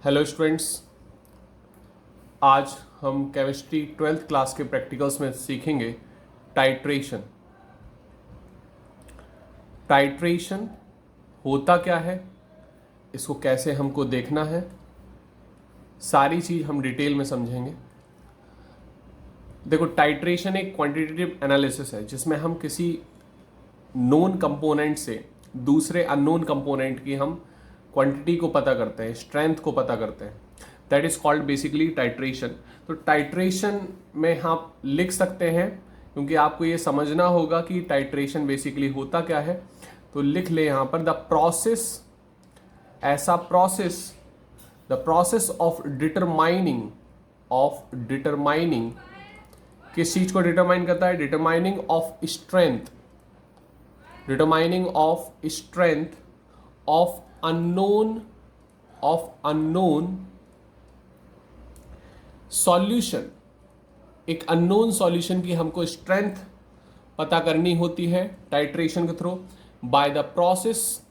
Hello students, आज हम chemistry 12th class के प्रैक्टिकल्स में सीखेंगे टाइट्रेशन। टाइट्रेशन होता क्या है, इसको कैसे हमको देखना है, सारी चीज़ हम डिटेल में समझेंगे। देखो, टाइट्रेशन एक क्वांटिटेटिव एनालिसिस है जिसमें हम किसी नोन कंपोनेंट से दूसरे अननोन कंपोनेंट की हम क्वांटिटी को पता करते हैं, स्ट्रेंथ को पता करते हैं। That is called basically titration. तो टाइट्रेशन में आप लिख सकते हैं, क्योंकि आपको ये समझना होगा कि टाइट्रेशन बेसिकली होता क्या है। तो लिख ले यहां पर द प्रोसेस, ऐसा process, the process of determining किस चीज को डिटरमाइन करता है, determining of strength of unknown solution. एक अननोन सॉल्यूशन की हमको स्ट्रेंथ पता करनी होती है टाइट्रेशन के through bye the process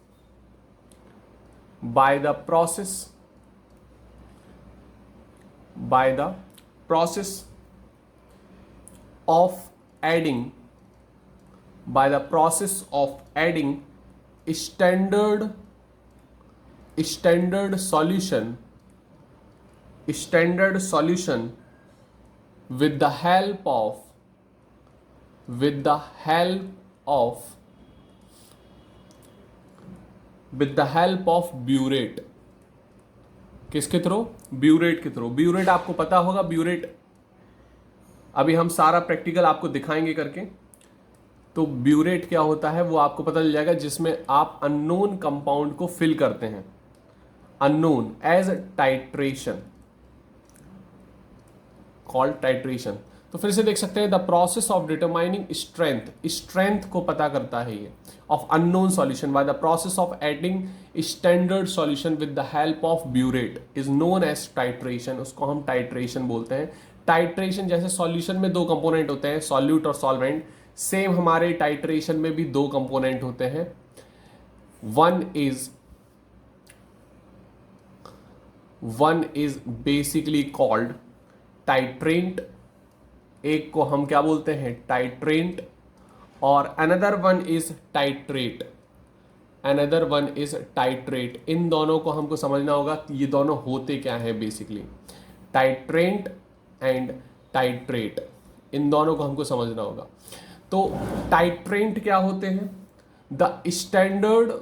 of adding standard solution with the help of burette. किसके थ्रू? ब्यूरेट के थ्रू। ब्यूरेट आपको पता होगा, ब्यूरेट अभी हम सारा प्रैक्टिकल आपको दिखाएंगे करके। तो ब्यूरेट क्या होता है वो आपको पता चल जाएगा, जिसमें आप अननोन कंपाउंड को फिल करते हैं, unknown as titration, called titration. तो फिर से देख सकते हैं, the process of determining strength को पता करता है ये of unknown solution by the process of adding standard solution with the help of burette is known as titration. उसको हम टाइट्रेशन बोलते हैं। टाइट्रेशन जैसे सॉल्यूशन में दो कंपोनेंट होते हैं, सॉल्यूट और सॉल्वेंट, सेम हमारे टाइट्रेशन में भी दो कंपोनेंट होते हैं। One is basically called titrant, एक को हम क्या बोलते हैं, टाइट्रेंट, और अनदर वन इज टाइट्रेट। इन दोनों को हमको समझना होगा ये दोनों होते क्या है बेसिकली, टाइट्रेंट एंड टाइट्रेट, इन दोनों को हमको समझना होगा। तो टाइट्रेंट क्या होते हैं? द स्टैंडर्ड,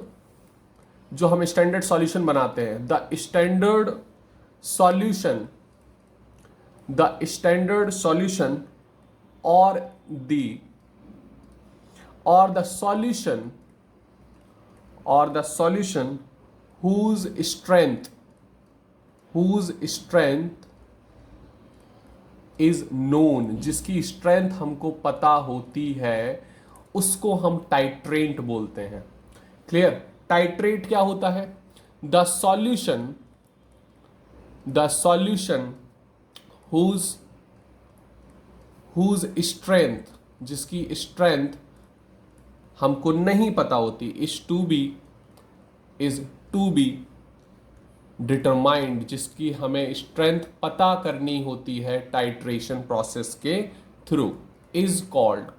जो हम स्टैंडर्ड सॉल्यूशन बनाते हैं, द स्टैंडर्ड सॉल्यूशन और the solution whose strength is known, जिसकी स्ट्रेंथ हमको पता होती है, उसको हम टाइट्रेंट बोलते हैं। क्लियर? टाइट्रेट क्या होता है? द सॉल्यूशन whose स्ट्रेंथ, जिसकी स्ट्रेंथ हमको नहीं पता होती, इज टू बी डिटरमाइंड, जिसकी हमें स्ट्रेंथ पता करनी होती है टाइट्रेशन प्रोसेस के through, is called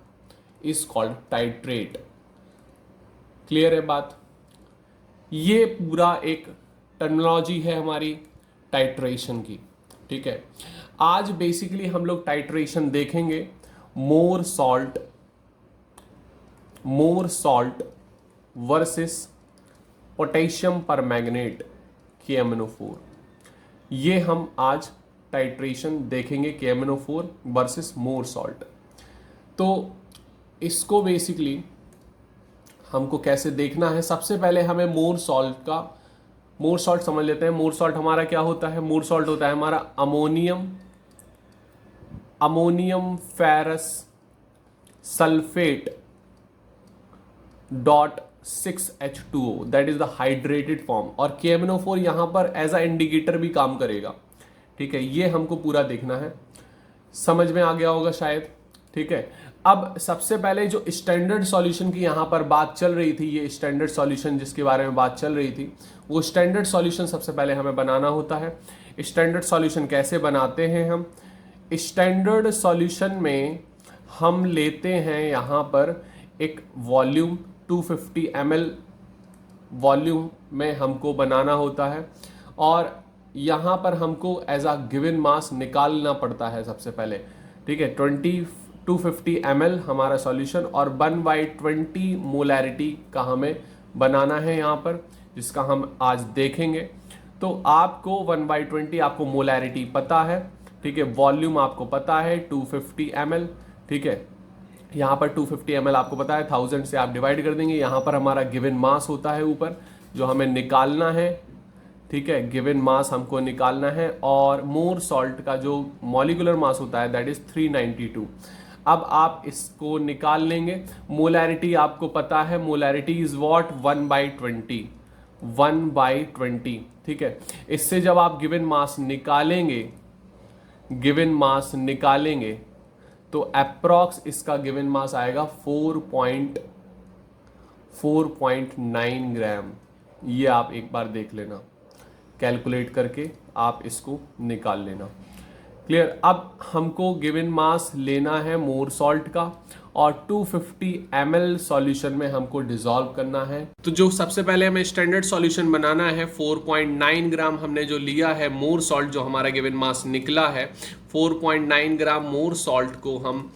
titrate. Clear है बात? ये पूरा एक टर्मिनोलॉजी है हमारी टाइट्रेशन की। ठीक है, आज बेसिकली हम लोग टाइट्रेशन देखेंगे Mohr salt versus potassium permanganate KMnO4। ये हम आज टाइट्रेशन देखेंगे, KMnO4 वर्सेस मोर सॉल्ट। तो इसको बेसिकली हमको कैसे देखना है, सबसे पहले हमें मोर सॉल्ट समझ लेते हैं। मोर सॉल्ट हमारा क्या होता है? मोर सॉल्ट होता है हमारा ammonium ferrous sulphate .6H2O, that is the hydrated form. और KMnO4 यहां पर एज अ इंडिकेटर भी काम करेगा। ठीक है, ये हमको पूरा देखना है, समझ में आ गया होगा शायद। ठीक है, अब सबसे पहले जो स्टैंडर्ड सॉल्यूशन की यहाँ पर बात चल रही थी, ये स्टैंडर्ड सॉल्यूशन जिसके बारे में बात चल रही थी, वो स्टैंडर्ड सॉल्यूशन सबसे पहले हमें बनाना होता है। स्टैंडर्ड सॉल्यूशन कैसे बनाते हैं हम? स्टैंडर्ड सॉल्यूशन में हम लेते हैं यहाँ पर एक वॉल्यूम 250 ml वॉल्यूम में हमको बनाना होता है, और यहाँ पर हमको एज अ गिवन मास निकालना पड़ता है सबसे पहले। ठीक है, 250 ml हमारा सॉल्यूशन, और 1/20 मोलैरिटी का हमें बनाना है यहाँ पर, जिसका हम आज देखेंगे। तो आपको 1/20 आपको मोलैरिटी पता है, ठीक है, वॉल्यूम आपको पता है 250 ml, ठीक है, यहाँ पर 250 ml आपको पता है, 1000 से आप डिवाइड कर देंगे। यहाँ पर हमारा गिवन मास होता है ऊपर, जो हमें निकालना है, ठीक है, गिवन मास हमको निकालना है, और मोर सॉल्ट का जो मॉलिक्यूलर मास होता है दैट इज 392। अब आप इसको निकाल लेंगे। मोलैरिटी आपको पता है, मोलैरिटी इज व्हाट 1/20, 1/20, ठीक है। इससे जब आप गिवन मास निकालेंगे तो अप्रॉक्स इसका गिवन मास आएगा 4.9 ग्राम। ये आप एक बार देख लेना, कैलकुलेट करके आप इसको निकाल लेना। क्लियर? अब हमको गिवन मास लेना है मोर सॉल्ट का, और 250 ml सॉल्यूशन में हमको डिसॉल्व करना है। तो जो सबसे पहले हमें स्टैंडर्ड सॉल्यूशन बनाना है, 4.9 ग्राम हमने जो लिया है मोर सॉल्ट, जो हमारा गिवन मास निकला है 4.9 ग्राम मोर सॉल्ट को हम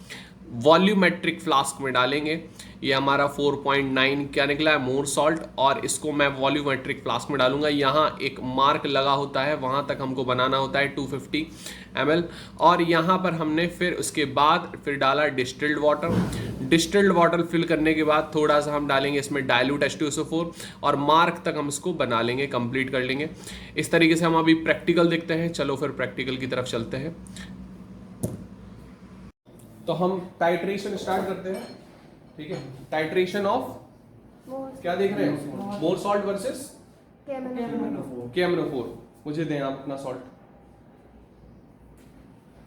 वॉल्यूमेट्रिक फ्लास्क में डालेंगे। ये हमारा 4.9 क्या निकला है, मोर सॉल्ट, और इसको मैं वॉल्यूमेट्रिक फ्लास्क में डालूंगा। यहाँ एक मार्क लगा होता है, वहां तक हमको बनाना होता है 250 ml। और यहाँ पर हमने फिर उसके बाद फिर डाला distilled water. Distilled water fill करने के बाद थोड़ा सा हम डालेंगे इसमें डाइल्यूट H2SO4, और मार्क तक हम इसको बना लेंगे, कंप्लीट कर लेंगे। इस तरीके से हम अभी प्रैक्टिकल देखते हैं। चलो फिर प्रैक्टिकल की तरफ चलते हैं। तो हम टाइट्रेशन स्टार्ट करते हैं, ठीक है। टाइट्रेशन ऑफ क्या देख रहे हैं, मोर सॉल्ट वर्सेस KMnO4। मुझे दें आप अपना सॉल्ट,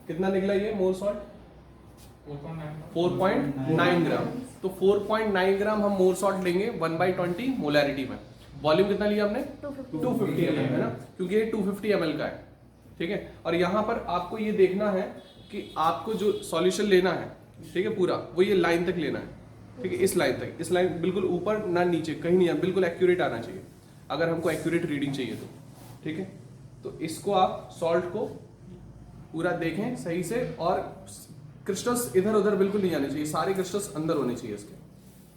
कितना निकला ये मोर सॉल्ट, 4.9 ग्राम। तो 4.9 ग्राम हम मोर सॉल्ट लेंगे 1/20 मोलैरिटी में। वॉल्यूम कितना लिया हमने, 250 ml, है ना, क्योंकि ये 250 ml का है, ठीक है। और यहाँ पर आपको ये देखना है कि आपको जो सॉल्यूशन लेना है, ठीक है, पूरा वो ये लाइन तक लेना है, ठीक है, इस लाइन तक, इस लाइन बिल्कुल ऊपर ना नीचे कहीं नहीं, बिल्कुल एक्यूरेट आना चाहिए अगर हमको एक्यूरेट रीडिंग चाहिए तो, ठीक है। तो इसको आप सॉल्ट को पूरा देखें सही से, और क्रिस्टल्स इधर उधर बिल्कुल नहीं आने चाहिए, सारे क्रिस्टल्स अंदर होने चाहिए इसके,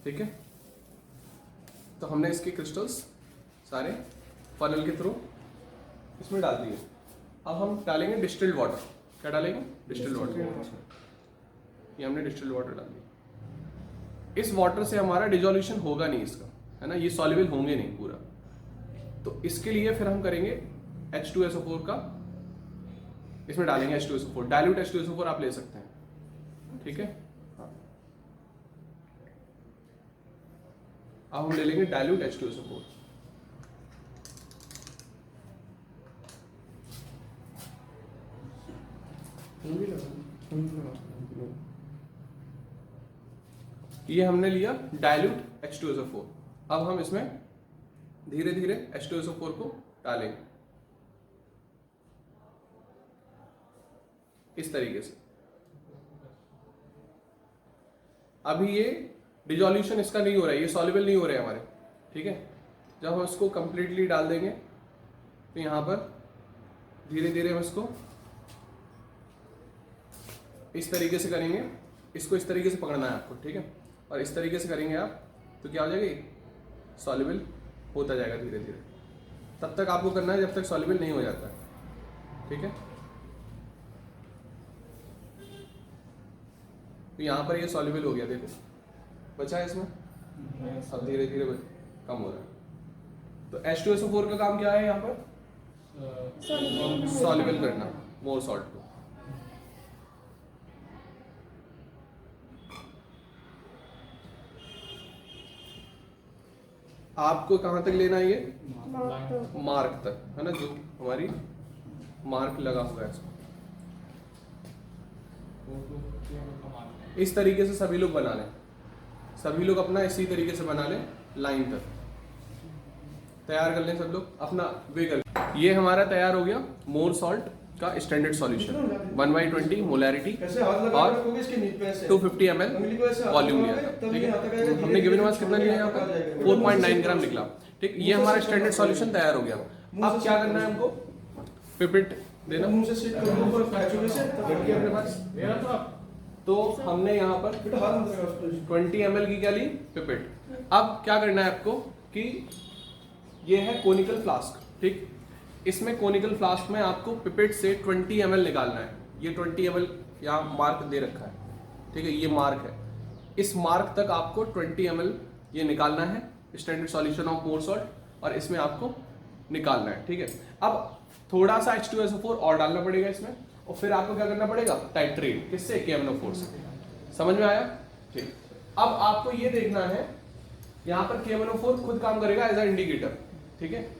ठीक है। तो हमने इसके क्रिस्टल्स सारे फनल के थ्रू इसमें डाल दिए। अब हम डालेंगे डिस्टिल्ड वाटर। क्या डालेंगे, डिस्टिल्ड वाटर। ये हमने डिस्टिल्ड वाटर डाल दिया। इस वाटर से हमारा डिसोल्यूशन होगा नहीं इसका, है ना, ये सॉल्युबल होंगे नहीं पूरा। तो इसके लिए फिर हम करेंगे H2SO4 का, इसमें डालेंगे H2SO4, डाइल्यूट H2SO4 आप ले सकते हैं, ठीक है। अब हम ले लेंगे डाइल्यूट H2SO4। ये हमने लिया डाइल्यूट H2SO4। अब हम इसमें धीरे धीरे H2SO4 को डालेंगे इस तरीके से। अभी ये डिसोल्यूशन इसका नहीं हो रहा है, ये सॉल्युबल नहीं हो रहे हमारे, ठीक है। जब हम इसको कंप्लीटली डाल देंगे तो यहाँ पर धीरे धीरे हम इसको इस तरीके से करेंगे, इसको इस तरीके से पकड़ना है आपको, ठीक है। और इस तरीके से करेंगे आप तो क्या हो जाएगा, सॉल्युबल होता जाएगा धीरे धीरे। तब तक आपको करना है जब तक सॉल्युबल नहीं हो जाता, ठीक है। तो यहाँ पर ये सॉल्युबल हो गया, देखो बचा है इसमें, अब धीरे धीरे कम हो रहा है। तो H2SO4 का काम क्या है यहाँ पर, सॉल्युबल करना मोर सॉल्ट को। आपको कहां तक लेना है, ये मार्क तक, है ना, जो हमारी मार्क लगा हुआ है इसमें। इस तरीके से सभी लोग बना लें, सभी लोग अपना इसी तरीके से बना लें, लाइन तक तैयार कर लें सब लोग अपना वे कर। ये हमारा तैयार हो गया मोर सॉल्ट का स्टैंडर्ड सॉल्यूशन 1/20 मोलैरिटी और 250 ml वॉल्यूम लिया था, ठीक है। हमने गिवन मास कितना लिया यहाँ पर 4.9 ग्राम निकला, ठीक। ये हमारा स्टैंडर्ड सॉल्यूशन तैयार हो गया। अब क्या करना है हमको, पिपेट देना अपने पास। तो हमने यहाँ पर 20 ml की क्या ली, पिपेट। अब क्या करना है आपको कि ये है कोनिकल फ्लास्क, ठीक। इसमें कोनिकल फ्लास्क में आपको पिपेट से 20 ml निकालना है। ये 20 ml यहाँ मार्क दे रखा है, ठीक है, ये मार्क है। इस मार्क तक आपको 20 ml ये निकालना है standard solution of more salt, और इसमें आपको निकालना है, ठीक है। अब थोड़ा सा H2SO4 और डालना पड़ेगा इसमें, और फिर आपको क्या करना पड़ेगा, टाइट्रेट, किससे, KMnO4 से। समझ में आया, ठीक। अब आपको ये देखना है यहाँ पर KMnO4 खुद काम करेगा एज अ इंडिकेटर, ठीक है।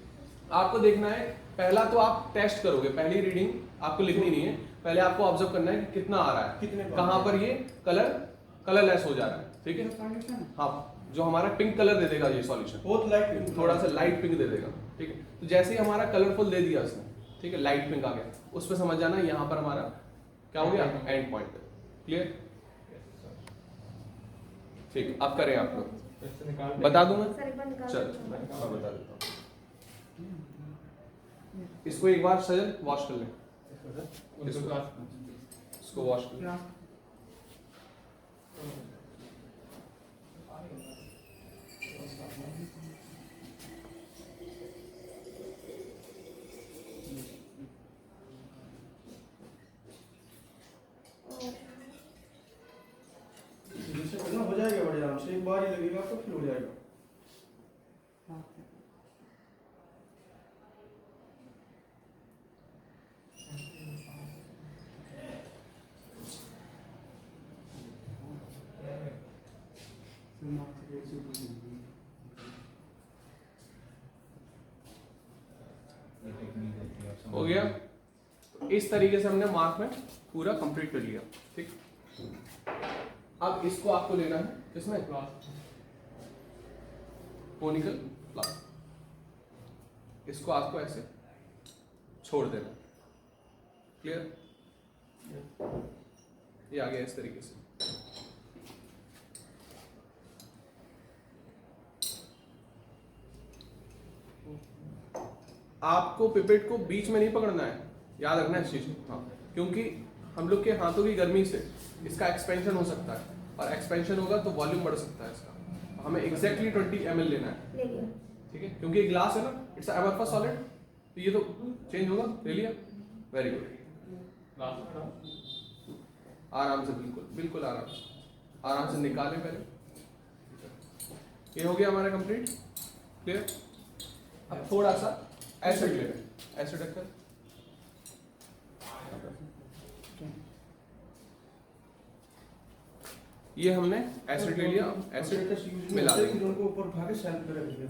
आपको देखना है, पहला तो आप टेस्ट करोगे, पहली रीडिंग आपको लिखनी नहीं है, पहले आपको ऑब्जर्व करना है कि कितना आ रहा है, कहां पर ये कलरलेस हो जा रहा है, ठीक है। हाँ, जो हमारा पिंक कलर दे देगा ये सॉल्यूशन, बहुत लाइट, थोड़ा सा लाइट पिंक दे देगा, ठीक है। तो जैसे ही हमारा कलरफुल दे दिया उसने, ठीक है, लाइट पिंक आ गया, उस पर समझ जाना यहाँ पर हमारा क्या हो गया, एंड पॉइंट। क्लियर, ठीक। अब करें आप लोग, बता दूं मैं, चल बता देता हूँ। इसको एक बार सजल वॉश कर लें, इसको वॉश कर लें। हो जाएगा बड़े आराम से, एक बार ही लगेगा तो फिर हो जाएगा। हो गया। इस तरीके से हमने मार्क में पूरा कंप्लीट कर लिया, ठीक। अब इसको आपको लेना है किसमें, कोनिकल फ्लास्क। इसको आपको ऐसे छोड़ देना, क्लियर। ये आ गया इस तरीके से। आपको पिपेट को बीच में नहीं पकड़ना है, याद रखना है इस चीज को, हाँ, क्योंकि हम लोग के हाथों की गर्मी से इसका एक्सपेंशन हो सकता है, और एक्सपेंशन होगा तो वॉल्यूम बढ़ सकता है इसका। हमें एग्जैक्टली 20 ml लेना है, ठीक है, क्योंकि ये ग्लास है ना, इट्स अमरफस सॉलिड, तो ये तो चेंज होगा। ले लिया, वेरी गुड। आराम से, बिल्कुल बिल्कुल आराम से निकालें पहले। ये हो गया हमारा कंप्लीट, क्लियर। अब थोड़ा सा एसिड ले लें, एसिड रखकर ये हमने एसिड ले लिया, एसिड मिला देंगे। उनको ऊपर उठा के सेल्फ पे रख देंगे।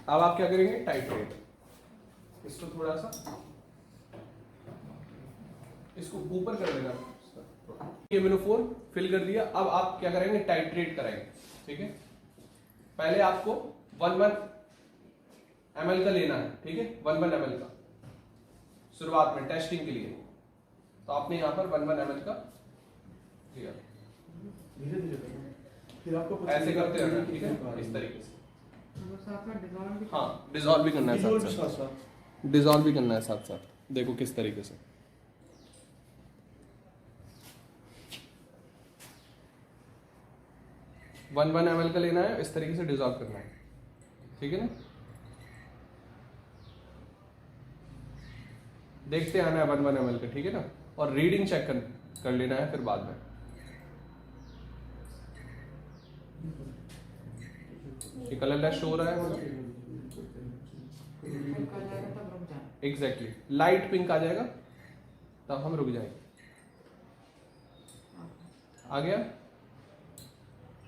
अब आप क्या करेंगे, टाइट्रेट, इसको थोड़ा सा इसको ऊपर कर देना, KMnO4 फिल कर दिया। अब आप क्या करेंगे, टाइट्रेट कराएंगे, ठीक है। पहले आपको 1 ml का लेना है, ठीक है, 1 ml का शुरुआत में टेस्टिंग के लिए। तो आपने यहाँ पर 1 ml का लिया, धीरे धीरे फिर आपको ऐसे करते रहना, ठीक है, इस तरीके से। हाँ, डिसॉल्व भी करना है साथ साथ, डिसॉल्व भी करना है साथ साथ। देखो किस तरीके से, वन ml का लेना है, इस तरीके से डिसॉल्व करना है, ठीक है ना। देखते आना है 1 ml का, ठीक है ना, और रीडिंग चेक कर लेना है फिर बाद में। ये कलरलेस हो रहा है, एग्जैक्टली लाइट पिंक आ जाएगा तब हम रुक जाएंगे। आ गया,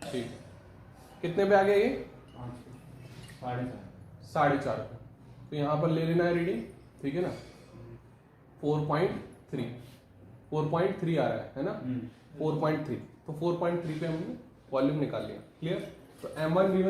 ठीक। कितने पे आ गया ये, 4.5 पे। तो यहाँ पर ले लेना है रीडिंग, ठीक है ना। 4.3 4.3 आ रहा है ना, 4.3, तो 4.3 पे हमने वॉल्यूम निकाल लिया। क्लियर? तो M1 V1